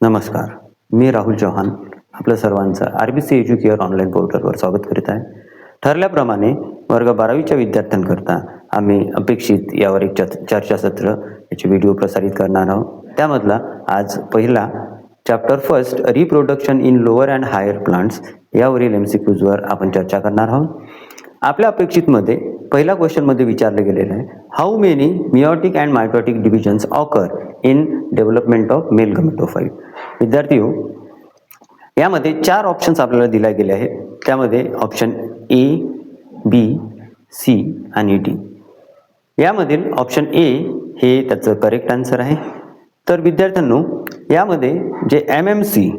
नमस्कार, मी राहुल चौहान आपलं सर्वांचं RBC एज्युकेअर ऑनलाईन पोर्टलवर स्वागत करीत आहे. ठरल्याप्रमाणे वर्ग 12वीच्या विद्यार्थ्यांकरता आम्ही अपेक्षित यावर एक चर्चासत्र याचे व्हिडिओ प्रसारित करणार आहोत. त्यामधला आज पहिला chapter first reproduction in lower and higher plants यावरील MCQजवर आपण चर्चा करणार आहोत. आपल्या अपेक्षितमध्ये पहिला क्वेश्चनमध्ये विचारले गेलेले आहे, how many meiotic and mitotic divisions occur in development of male gametophyte. विद्यार्थी हो, यामध्ये 4 ऑप्शन्स आपल्याला दिले गेले आहेत. त्यामध्ये ऑप्शन A, B, C आणि D. यामधील ऑप्शन A हे त्याचं करेक्ट आन्सर आहे. तर विद्यार्थ्यांनो, यामध्ये जे MMC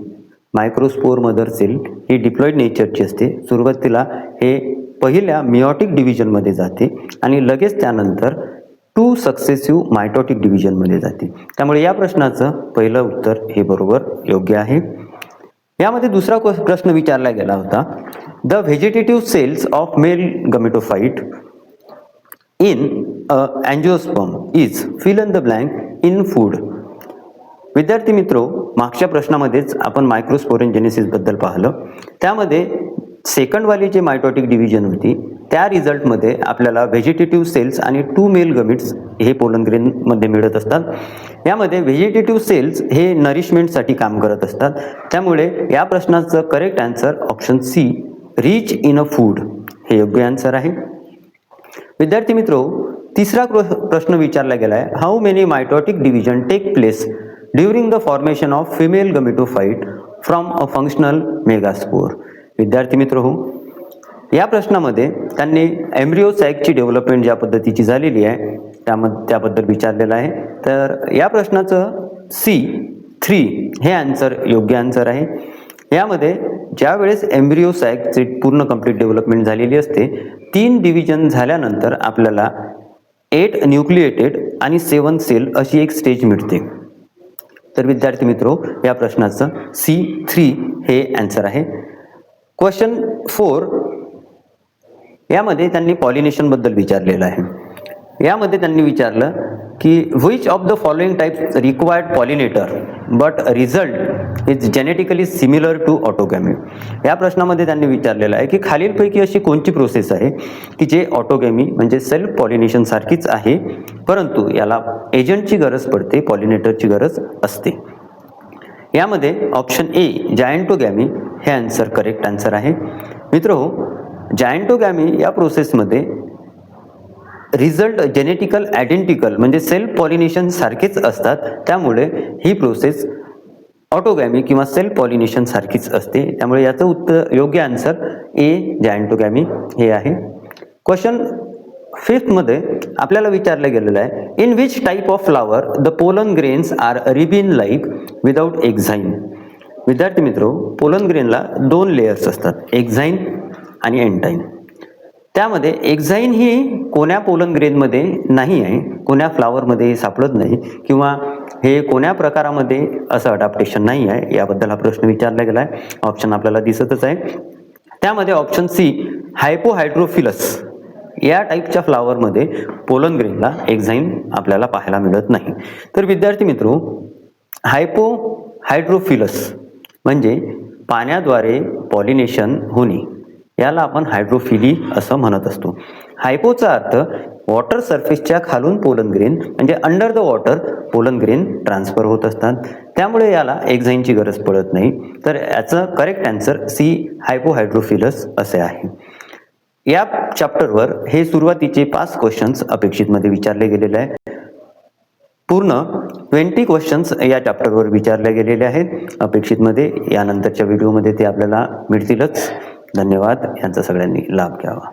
मायक्रोस्पोर मदर सेल ही डिप्लॉइड नेचरची असते. सुरुवातीला हे पहिल्या मियोटिक डिव्हिजनमध्ये जाते आणि लगेच त्यानंतर 2 सक्सेसिव्ह मायटोटिक डिव्हिजनमध्ये जाते. त्यामुळे या प्रश्नाचं पहिलं उत्तर हे बरोबर योग्य आहे. यामध्ये दुसरा प्रश्न विचारला गेला होता, the vegetative cells of male gametophyte in angiosperm is fill in the blank in food. विद्यार्थी मित्रो, मागच्या प्रश्नामध्येच आपण मायक्रोस्पोरेंजेनेसिस बद्दल पाहिलं. त्यामध्ये सेकंडवाली जे मायटोटिक डिव्हिजन होती त्या रिझल्टमध्ये आपल्याला व्हेजिटेटिव्ह सेल्स आणि 2 मेल गमिट्स हे पोलन ग्रेनमध्ये मिळत असतात. यामध्ये व्हेजिटेटिव्ह सेल्स हे नरिशमेंटसाठी काम करत असतात. त्यामुळे या प्रश्नाचं correct answer option C, rich in a food हे योग्य आन्सर आहे. विद्यार्थी मित्रो, तिसरा प्रश्न विचारला गेला आहे, how many mitotic division take place during the formation of female gametophyte from a functional megaspore. विद्यार्थी मित्र हो, या प्रश्नामध्ये त्यांनी एम्ब्रिओ सॅकची डेव्हलपमेंट ज्या पद्धतीची झालेली आहे त्याबद्दल विचारलेलं आहे. तर या प्रश्नाचं C3 हे आन्सर योग्य आन्सर आहे. यामध्ये ज्या वेळेस एम्ब्रिओ सॅकची पूर्ण कंप्लीट डेव्हलपमेंट झालेली असते, 3 डिव्हिजन झाल्यानंतर आपल्याला 8 न्यूक्लिएटेड आणि 7 सेल अशी एक स्टेज मिळते. तर विद्यार्थी मित्रो, या प्रश्नाचं C3 हे आन्सर आहे. क्वेश्चन 4 यामध्ये त्यांनी पॉलिनेशन बद्दल विचारलेलं आहे. यामध्ये त्यांनी विचारलं की which of the following types required pollinator but result is genetically similar to autogamy. या प्रश्नामध्ये त्यांनी विचारलेलं आहे की खालीलपैकी अशी कोणती प्रोसेस आहे की जे ऑटोगॅमी म्हणजे सेल्फ पॉलिनेशन सारखीच आहे, परंतु याला एजंटची गरज पडते, पॉलिनेटरची गरज असते. यामध्ये ऑप्शन A, जायंटोगॅमी हे आन्सर करेक्ट आन्सर आहे. मित्रहो, जायंटोगॅमी या प्रोसेसमध्ये रिझल्ट जेनेटिकल आयडेंटिकल म्हणजे सेल्फ पॉलिनेशन सारखेच असतात. त्यामुळे ही प्रोसेस ऑटोगॅमी किंवा सेल्फ पॉलिनेशन सारखीच असते. त्यामुळे याचं उत्तर योग्य आन्सर A, जायंटोगॅमी हे आहे. क्वेश्चन 5 मध्ये आपल्याला विचारलं गेलेलं आहे, in which type of flower the pollen grains are ribbon like without exine. विद्यार्थी मित्रो, पोलन ग्रेनला 2 लेयर्स असतात, एक्झाईन आणि एंटाईन. त्यामध्ये एक्झाईन ही कोण्या पोलन ग्रेनमध्ये नाही आहे, कोण्या फ्लावरमध्ये सापडत नाही किंवा हे कोण्या प्रकारामध्ये असं अडॅप्टेशन नाही आहे, याबद्दल हा प्रश्न विचारला गेला आहे. ऑप्शन आपल्याला दिसतच आहे. त्यामध्ये ऑप्शन C, हायपोहायड्रोफिलस या टाईपच्या फ्लावरमध्ये पोलन ग्रेनला एक्झाईन आपल्याला पाहायला मिळत नाही. तर विद्यार्थी मित्रो, हायपोहायड्रोफिलस म्हणजे पाण्याद्वारे पॉलिनेशन होणे, याला आपण हायड्रोफिली असं म्हणत असतो. हायपोचा अर्थ वॉटर सरफेसच्या खालून पोलन ग्रेन म्हणजे under the water pollen grain transfer होत असतात. त्यामुळे याला एक्झाईनची गरज पडत नाही. तर याचं करेक्ट आन्सर C, हायपोहायड्रोफिलस असे आहे. या चॅप्टरवर हे सुरुवातीचे 5 क्वेश्चन्स अपेक्षितमध्ये विचारले गेलेले आहे. पूर्ण 20 क्वेश्चन्स या चॅप्टरवर विचारले गेलेले आहेत अपेक्षितमध्ये. यानंतरच्या व्हिडिओमध्ये ते आपल्याला मिळतीलच. धन्यवाद. यांचा सगळ्यांनी लाभ घ्यावा.